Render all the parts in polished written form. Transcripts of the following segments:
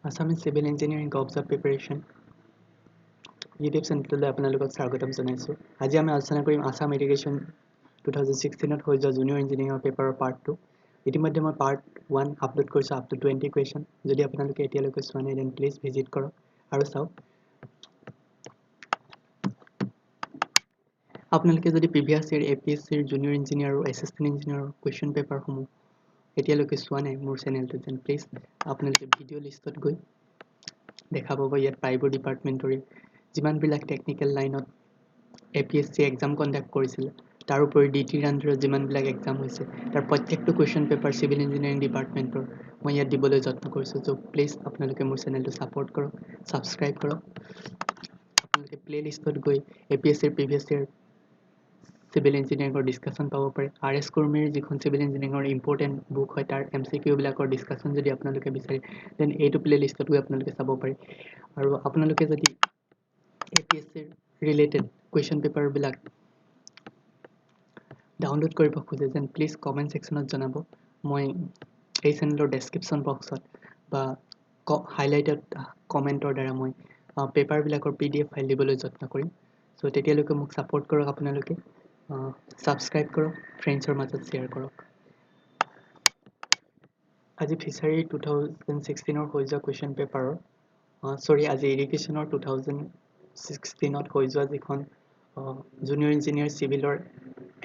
Assamese Civil Engineering Jobs of Preparation YouTube চেনেললৈ আপোনালোকক স্বাগতম জনাইছো। আজি আমি আলোচনা কৰিম আসাম ইৰিগেশ্যন 2016 হৈ যোৱা জুনিয়ৰ ইঞ্জিনিয়াৰিং পেপাৰৰ পাৰ্ট 2। ইতিমধ্যে মই পাৰ্ট 1 আপলোড কৰিছো আপ টু 20 কুৱেশ্যন। যদি আপোনালোকে এতিয়ালৈকে চোৱা নাই দেন প্লিজ ভিজিট কৰক আৰু চাওক। আপোনালোকে যদি প্ৰিভিয়াছ ইয়াৰ APSCৰ জুনিয়ৰ ইঞ্জিনিয়াৰ আৰু এছিষ্টেণ্ট ইঞ্জিনিয়াৰৰ কুৱেশ্যন পেপাৰসমূহ এতিয়ালৈকে চোৱা নাই মোৰ চেনেলটো দেন প্লিজ আপোনালোকে ভিডিঅ' লিষ্টত গৈ দেখা পাব। ইয়াত প্ৰায়বোৰ ডিপাৰ্টমেণ্টৰে যিমানবিলাক টেকনিকেল লাইনত APSC এক্সাম কণ্ডাক্ট কৰিছিল তাৰোপৰি DTৰ আণ্ডাৰত যিমানবিলাক এক্সাম হৈছে তাৰ প্ৰত্যেকটো কুৱেশ্যন পেপাৰ চিভিল ইঞ্জিনিয়াৰিং ডিপাৰ্টমেণ্টৰ মই ইয়াত দিবলৈ যত্ন কৰিছোঁ। চ' প্লিজ আপোনালোকে মোৰ চেনেলটো ছাপোৰ্ট কৰক, ছাবস্ক্ৰাইব কৰক। আপোনালোকে প্লে লিষ্টত গৈ APSCৰ প্ৰিভিয়াছ ইয়াৰ চিভিল ইঞ্জিনিয়াৰিঙৰ ডিছকাশ্যন পাব পাৰে। RS কুৰ্মীৰ যিখন চিভিল ইঞ্জিনিয়াৰিঙৰ ইম্পৰ্টেণ্ট বুক হয় তাৰ MCQ বিলাকৰ ডিছকাশ্যন যদি আপোনালোকে বিচাৰে দেন এইটো প্লে লিষ্টত গৈ আপোনালোকে চাব পাৰে। আৰু আপোনালোকে যদি APSCৰ ৰিলেটেড কুৱেশ্যন পেপাৰবিলাক ডাউনলোড কৰিব খোজে যেন প্লিজ কমেণ্ট ছেকশ্যনত জনাব। মই এই চেনেলৰ ডেছক্ৰিপশ্যন বক্সত বা হাইলাইটেড কমেণ্টৰ দ্বাৰা মই পেপাৰবিলাকৰ PDF ফাইল দিবলৈ যত্ন কৰিম। চ' তেতিয়ালৈকে মোক ছাপোৰ্ট কৰক, আপোনালোকে ছাবস্ক্ৰাইব কৰক, ফ্ৰেণ্ডছৰ মাজত শ্বেয়াৰ কৰক। আজি ফিচাৰী 2016 হৈ যোৱা কুৱেশ্যন পেপাৰৰ আজি ইৰিগেশ্যনৰ 2016 হৈ যোৱা যিখন জুনিয়ৰ ইঞ্জিনিয়াৰ চিভিলৰ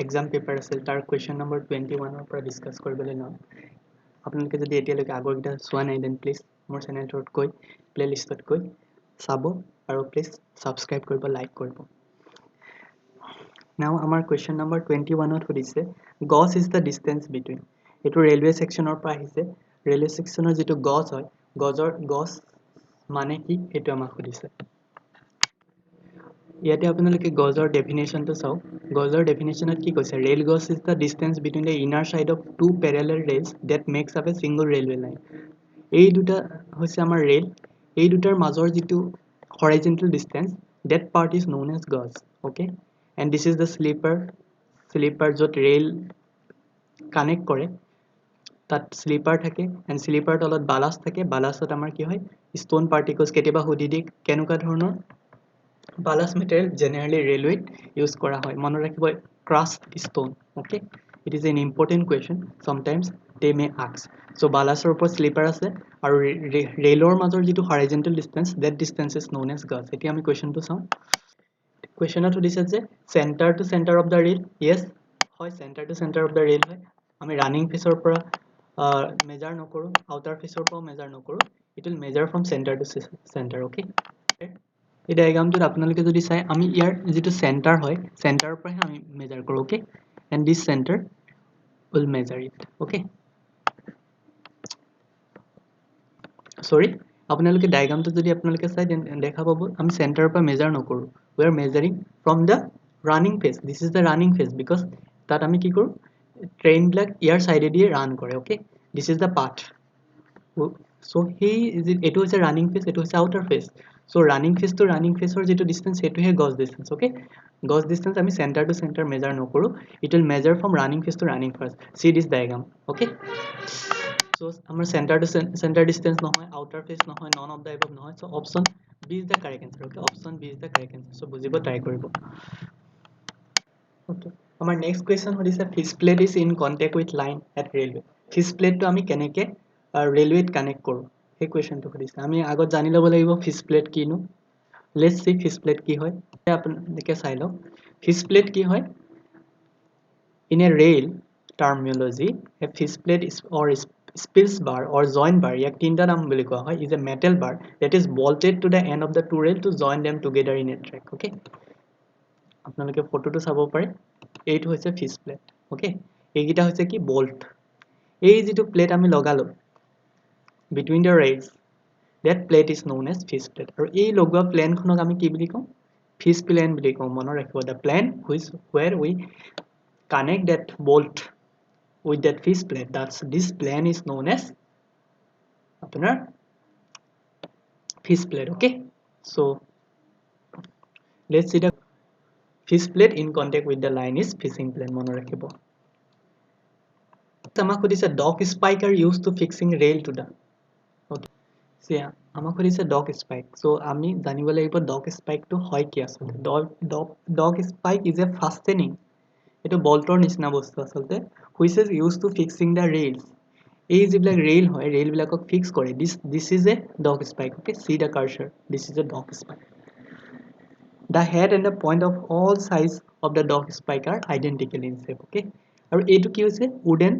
এক্সাম পেপাৰ আছিল তাৰ কুৱেশ্যন নম্বৰ 21 পৰা ডিছকাছ কৰিবলৈ লওঁ। আপোনালোকে যদি এতিয়ালৈকে আগৰকেইটা চোৱা নাই দেন প্লিজ মোৰ চেনেলটোত গৈ প্লে লিষ্টত গৈ চাব আৰু প্লিজ ছাবস্ক্ৰাইব কৰিব, লাইক কৰিব। নাও আমাৰ কুৱেশ্যন নম্বৰ 21ত সুধিছে গছ ইজ দ্য ডিষ্টেঞ্চ বিটুইন। এইটো ৰেলৱে ছেকশ্যনৰ পৰা আহিছে। ৰেলৱে ছেকশ্যনৰ যিটো গছ হয় গছ মানে কি সেইটো আমাক সুধিছে। ইয়াতে আপোনালোকে গজৰ ডেফিনেশ্যনটো চাওক। গজৰ ডেফিনেশ্যনত কি কৈছে, rail gauge is the distance between the inner side of two parallel rails that makes up a single railway line. এই দুটা হৈছে আমাৰ ৰেল, এই দুটাৰ মাজৰ যিটো horizontal distance that part is known as gauge. Okay, and this is the sleeper য'ত rail connect কৰে তাত শ্লিপাৰ থাকে এণ্ড শ্লিপাৰ তলত বালাষ্ট থাকে। বালাষ্টত আমাৰ কি হয় ষ্ট'ন পাৰ্টিকলছ। কেতিয়াবা সুধি দিয়ে কেনেকুৱা ধৰণৰ বালাষ্ট মেটেৰিয়েল জেনেৰেলি ৰেলৱেত ইউজ কৰা হয়, মনত ৰাখিব crushed stone. Okay, it is an important question, sometimes they may ask. So' বালাষ্টৰ ওপৰত শ্লিপাৰ আছে আৰু ৰেলৰ মাজৰ যিটো horizontal distance that distance is known as gauge. এতিয়া আমি কুৱেশ্যনটো চাওঁ। কুৱেশ্যনত সুধিছে যে center to center of the rail. Yes হয়, center to center of the rail হয়। আমি ৰানিং ফেচৰ পৰা মেজাৰ নকৰোঁ, আউটাৰ ফেচৰ পৰাও মেজাৰ নকৰোঁ। It will measure from center to center. Okay, এই ডায়াগ্ৰামটোত আপোনালোকে যদি চাই আমি ইয়াৰ যিটো চেণ্টাৰ হয় চেণ্টাৰৰ পৰাহে আমি মেজাৰ কৰোঁ। Okay, and this center will measure it. Okay, sorry আপোনালোকে ডায়াগ্ৰামটো যদি আপোনালোকে চাই দেখা পাব আমি চেণ্টাৰৰ পৰা মেজাৰ নকৰোঁ। We are measuring from the running face. This is the running face because তাত আমি কি কৰোঁ ট্ৰেইনবিলাক ইয়াৰ ছাইডেদিয়ে ৰান কৰে। Okay, this is the path. So' এইটো হৈছে ৰানিং ফেজ, এইটো হৈছে outer face. So' running face to running ফেজৰ যিটো ডিষ্টেঞ্চ সেইটোহে gauge distance. Okay, gauge distance আমি চেণ্টাৰ টু চেণ্টাৰ মেজাৰ নকৰোঁ। It will measure from running face to running face. C this diagram. Okay, so' আমাৰ center to center distance নহয়, outer face নহয়, none of the above নহয়। So' option B is the correct answer. Okay, option B is the correct answer. So' বুজিব try কৰিব। Okay, আমাৰ next question সুধিছে fish plate is in contact with line at railway. Fish প্লেটটো আমি কেনেকৈ ৰেলৱেত connect কৰোঁ সেই কুৱেশ্যনটো সুধিছে। আমি আগত জানি ল'ব লাগিব ফিছ প্লেট কিনো। লেটছ চি ফিছ প্লেট কি হয়। আপোনালোকে চাই লওক ফিছ প্লেট কি হয়। In a rail terminology a fish plate or splice bar or join bar, ইয়াক তিনিটা নাম বুলি কোৱা হয়, is a metal bar that is bolted to the end of the two rail to join them together in a track. Okay, আপোনালোকে ফটোটো চাব পাৰে। এইটো হৈছে ফিছ প্লেট। অ'কে, এইকেইটা হৈছে কি বল্ট। এই যিটো প্লেট আমি লগালোঁ between the rails that plate is known as fish plate. আৰু এই লগোৱা প্লেনখনক আমি কি বুলি কওঁ ফিছ প্লেন বুলি কওঁ। মনত ৰাখিব the plane where we connect that bolt with that fish plate. This plane is known as apnar fish plate. Okay, so let's see the fish plate in contact with the line is fishing plane. Mone rakhibo. Tamaku this a dock spike are used to fixing rail to the. Okay, চিয়া আমাক সুধিছে dog spike so আমি জানিব লাগিব dog স্পাইকটো হয় কি আচলতে dog spike is a fastening এইটো বল্টৰ নিচিনা বস্তু আচলতে which is use to fixing the rails এই যিবিলাক ৰেইল হয় ৰেইলবিলাকক ফিক্স কৰে this is a dog spike okay see the cursor this is a dog spike the head and the point of all sides of the dog spike are identical in shape okay আৰু এইটো কি হৈছে wooden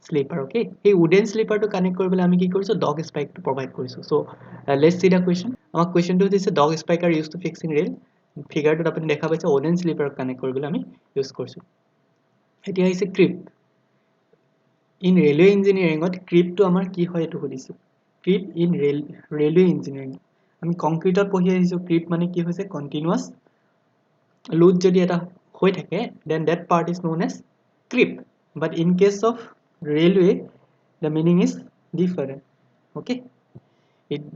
slipper okay এই wooden slipper টো connect কৰিবলৈ আমি কি কৰিছো dog spike টো প্ৰভাইড কৰিছো so let's see the question আমাক কোৱেশ্চনটো দিছে dog spike are used to fixing rail ফিগাৰটোত আপুনি দেখা পাইছে wooden slipper কানেক্ট কৰিবলৈ আমি ইউজ কৰিছো এতিয়া হৈছে ক্ৰিপ ইন ৰেলৱে ইঞ্জিনিয়াৰিঙত ক্ৰিপটো আমাৰ কি হয় এইটো সুধিছে ক্ৰিপ ইন ৰেলৱে ইঞ্জিনিয়াৰিং আমি কংক্ৰিটত পঢ়ি আহিছো ক্ৰিপ মানে কি হৈছে কন্টিনিউয়াস load যদি এটা হৈ থাকে then that part is known as creep but in case of railway the meaning is different okay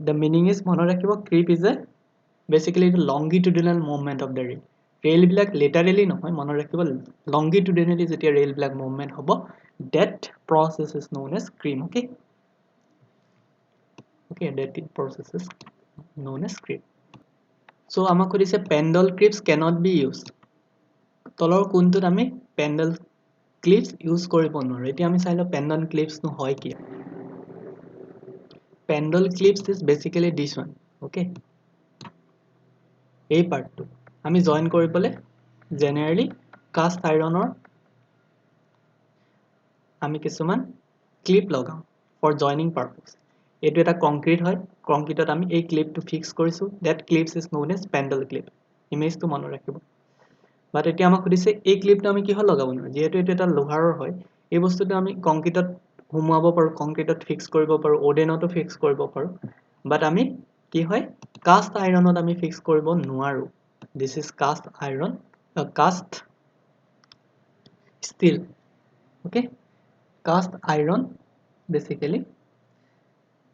the meaning is মনত ৰাখিব creep is a basically the longitudinal movement of the rail বিলাক literally নহয় মনত ৰাখিব longitudinally যেতিয়া rail বিলাক movement হ'ব that process is known as creep okay that process is known as creep so আমাক কৈছে pendle clips cannot be used তলৰ কোনটোত আমি pendle clips ইউজ কৰিব নোৱাৰো এতিয়া আমি চাইলো pendle clips নো হয় কি pendle clips is basically this one okay এই পাৰ্টটো আমি জয়েন কৰিবলে জেনাৰেলি কাষ্ট আইৰণৰ আমি কিছুমান ক্লিপ লগাও ফৰ জয়নিং পাৰপজ এইটো এটা কংক্ৰিট হয় কংক্ৰিটত আমি এই ক্লিপটো ফিক্স কৰিছো that clips is known as pendle clip ইমেজটো মনত ৰাখিব বাট এতিয়া আমাক সুধিছে এই ক্লিপটো আমি কিহত লগাব নোৱাৰো যেহেতু এটা এটা লোহাৰৰ হয় এই বস্তুটো আমি কংক্ৰিটত হুমাব পাৰো কংক্ৰিটত ফিক্স কৰিব পাৰো ওডেনতো ফিক্স কৰিব পাৰো বাট আমি কি হয় কাষ্ট আইৰণত আমি ফিক্স কৰিব নোৱাৰো this is cast iron cast steel okay cast iron basically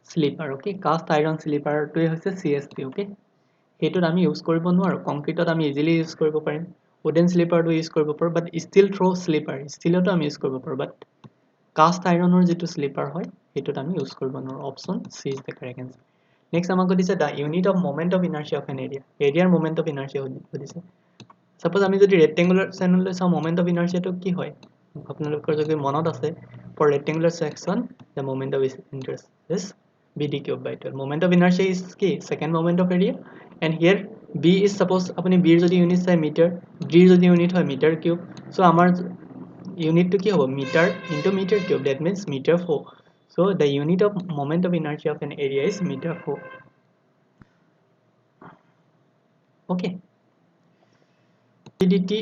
sleeper okay cast iron sleeper টোই হৈছে CSP okay হেতুত আমি ইউজ কৰিব নোৱাৰো কংক্ৰিটত আমি ইজিলি ইউজ কৰিব পাৰিম wooden sleeper টো ইউজ কৰিব পাৰো বাট steel throw sleeper ষ্টিলতো আমি ইউজ কৰিব পাৰো বাট cast ironৰ যেটো sleeper হয় হেতুত আমি ইউজ কৰিব নোৱাৰো option C is the correct answer next আমাক দিছে the unit of moment of inertia of an area এৰিয়াৰ মোমেন্ট অফ ইনাৰ্শিয়া দিছে সাপোজ আমি যদি ৰেক্টেঙ্গুলাৰ চেনেললৈ চাও মোমেন্ট অফ ইনাৰ্শিয়াটো কি হয় আপোনালোকৰ যদি মনত আছে for rectangular section the moment of interest is bd cube by 12 moment of inertia is কি second moment of area and here b is suppose আপুনি b যদি ইউনিট চাই মিটাৰ d যদি ইউনিট হয় মিটাৰ কিউব সো আমাৰ ইউনিটটো কি হ'ব metre into metre cube that means meter 4 so the unit of moment of inertia of an area is meter 4 okay turbidity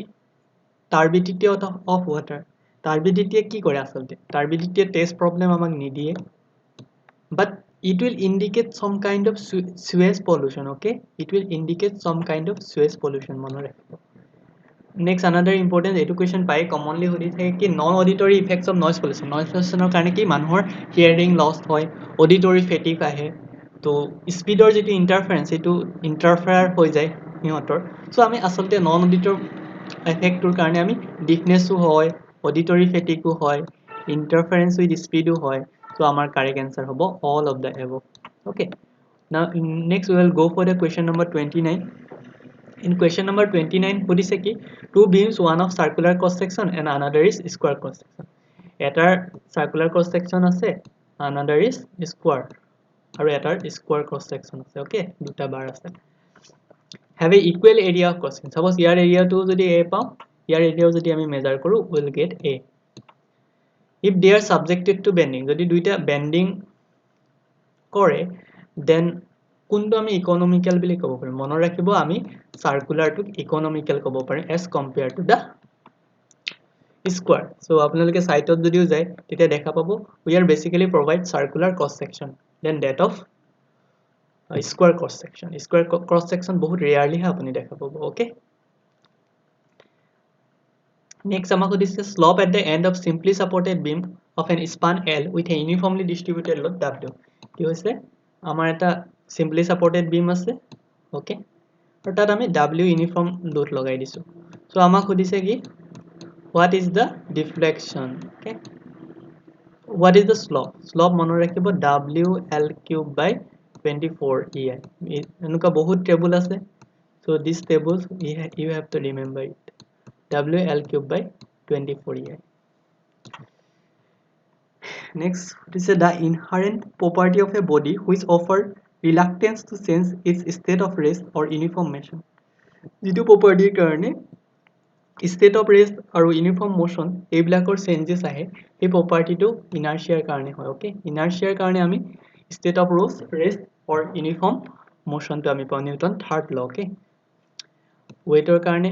turbidity of water turbidity কি কৰে আসলতে turbidity test problem আমাক নিদিয়ে but it will indicate some kind of sewage pollution okay it will indicate some kind of sewage pollution মনত ৰাখিব next another important education পাই commonly সুধি থাকে কি non auditory effects of noise pollutionৰ কাৰণে কি মানুহৰ hearing loss হয় auditory fatigue আহে তো স্পিডৰ যেটো ইন্টাৰফাৰেন্স এটো ইন্টাৰফেয়াৰ হৈ যায় হিহঁতৰ সো আমি আসলতে non auditor effectৰ কাৰণে আমি deafnessও হয় auditory fatigue হয় interference with speedও হয় so আমাৰ correct answer হ'ব all of the above okay now next we will go for the question number 29 in question number 29 সুধিছে কি two beams one of circular cross section and another is square cross section এটাৰ circular cross section আছে another is square আৰু এটাৰ square cross section আছে okay দুটা বাৰ আছে have a equal area of cross section suppose year area টো যদি a পাও ইয়াৰ area যদি আমি মেজাৰ কৰো will get a if they are subjected to bending যদি দুইটা bending কৰে then কোনটো আমি ইকোনমিক্যাল বুলি ক'ব পাৰিম মনত ৰাখিব আমি সাৰ্কুলাৰ টুক ইকোনমিক্যাল ক'ব পাৰিম as compared to the square so আপোনালোকে সাইটত যদিও যায় তেতিয়া দেখা পাব we are basically provide circular cross section then that of square cross section বহুত rarely হে আপুনি দেখা পাব okay next আমাক দিছে slope at the end of simply supported beam of an span L with a uniformly distributed load W কি হৈছে আমাৰ এটা simply supported beam আছে okay আৰু তাত আমি W uniform load লগাই দিছো so আমাক দিছে কি what is the deflection okay what is the slope মনত ৰাখিব W L cube by 24 EI. এনেকুৱা বহুত টেবুল আছে, so these tables you have to remember it. WL cube by 24 EI. Next, this is the inherent property of a body which offer reluctance to change its state of rest or uniform motion. যিটো property কাৰণে state of rest আৰু uniform motion এইবিলাকৰ changes আহে, এই propertyটো inertia কাৰণে হয়, okay? Inertia কাৰণে আমি state of rest or uniform motion to আমি পাওঁ Newton third law, okay? Weight ৰ কাৰণে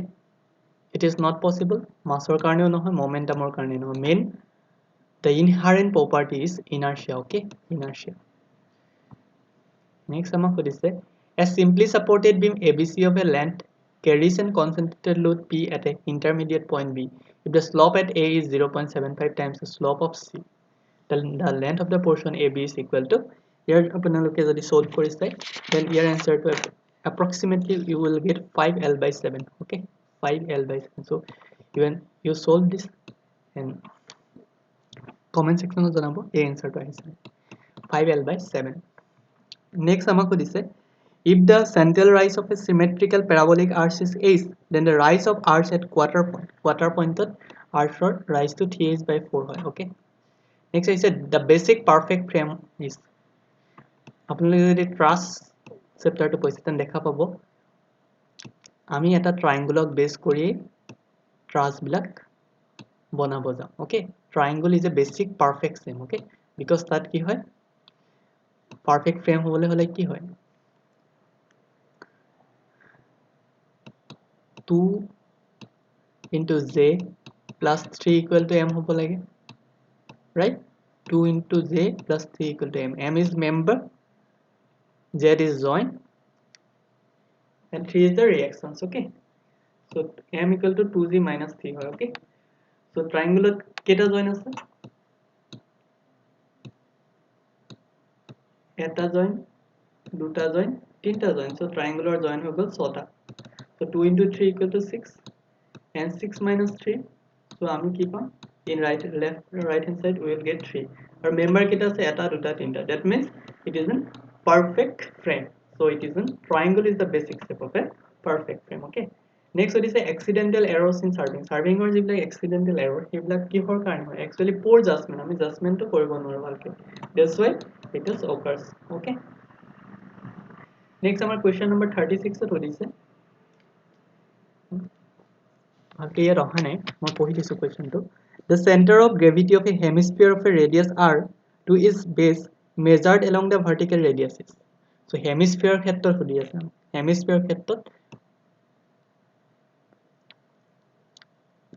it is not possible, mass ৰ কাৰণেও নহয়, momentum ৰ কাৰণে নহয়, main the inherent property is inertia, okay? Inertia. Next, a simply supported beam ABC of a length carries and concentrated load P at an intermediate point B. If the slope at A is 0.75 times the slope of C, then the length of the portion AB is equal to, here আপোনালোকে যদি solve কৰিছে, then your answer to approximately you will get 5L by 7, okay? 5L by 7. So when you solve this and comment section of janabo a answer to আহিছে 5L by 7. Next আমাক সুধিছে, if the central rise of a symmetrical parabolic arch is h, then the rise of arch at quarter point arch rise to 3h by 4 হয়, okay? Next I said the basic perfect frame is, আপোনালোকে যদি Truss চেপ্টাৰটো পঢ়িছে তেন দেখা পাব আমি এটা ট্ৰায়াঙ্গলক বেছ কৰি ট্ৰাছ বিলাক বনাব যাম, okay? Triangle is a basic perfect frame, okay? Because that কি হয় perfect frame হ'বলৈ হ'লে কি হয় 2 into j plus 3 equal to m হ'ব লাগে, right? 2 into j plus 3 equal to m. M is member, z is joint, and 3 is the reactions, okay? So m equal to 2j minus 3 হয়, okay? So triangle কেটা joint আছে, এটা joint, দুটা joint, তিনটা joint. So triangular joint হৈ গ'ল 6টা. So 2 into 3 equal to 6 and 6 minus 3. So আমি কি পাম, in right hand side we will get 3. Our member কেটা আছে এটা দুটা তিনটা. That means it is a perfect frame. So it is a triangle is the basic shape of a perfect frame, okay? Next what is the accidental errors in serving. Serving or যিবিলাক accidental error সেইবিলাক কিহৰ কাৰণে হয়, actually poor judgment, আমি judgment টো কৰিব নোৱাৰো ভালকে, that's why it is occurs, okay? Next আমাৰ question number 36 ত সুধিছে, ভালকে ইয়াত অহা নাই, মই পঢ়ি দিছো questionটো. The center of gravity of a hemisphere of a radius r to its base measured along the vertical radius is. So hemisphere ক্ষেত্ৰত সুধি আছে, hemisphere ক্ষেত্ৰত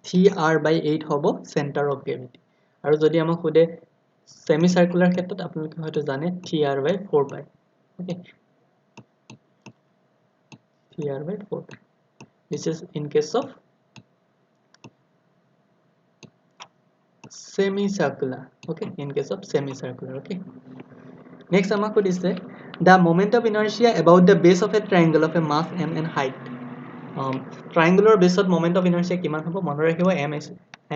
3r by 8 হ'ব center of gravity. আৰু যদি আমাক সুধে semicircular ক্ষেত্ৰত আপোনালোকে হয়তো জানে 3r by 4 pi, okay? 3r by 4 pi. This is in case of semicircular, okay? In case of semicircular, okay? Next আমাক সুধিছে the moment of inertia about the base of a triangle of a mass m and height. Triangular base of moment of inertia কিমান হ'ব মনত ৰাখিব,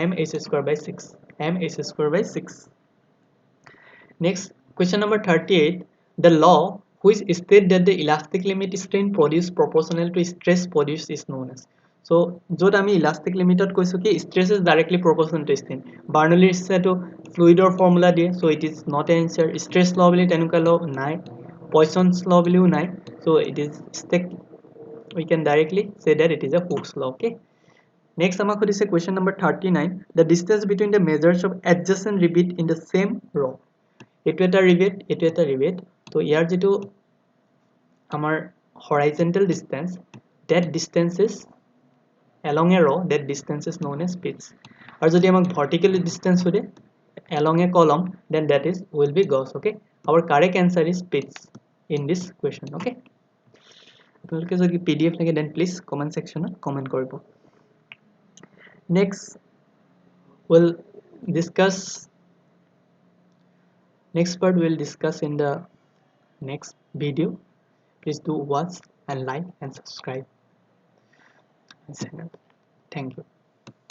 m h square by 6, m h square by 6. Next question number 38, the law which states that the elastic limit strain produced proportional to stress produced is known as. So য'ত আমি elastic limit কৈছো কি stress is directly proportional to strain, Bernoulli's to fluid or formula দিয়ে, so it is not an answer. Stress law বুলি তেনেকুৱা law নাই, Poisson's law বুলিও নাই, so it is we can directly say that it is a Hooke's law, okay? Next আমাক সুধিছে question number 39, the distance between the measures of adjacent rivet in the same row. এটো এটা rivet, এটো এটা rivet, তো ইয়াৰ যেটো আমাৰ horizontal distance, that distance is along a row, that distance is known as pitch. আৰু যদি আমাক vertical distance সুধে along a column, then that is will be Gauss, okay? Our correct answer is pitch in this question, okay? আপোনালোকে যদি pdf লাগে then please comment section comment কৰিব. Next we'll discuss, next part we'll discuss in the next video. Please do watch and like and subscribe. Thank you.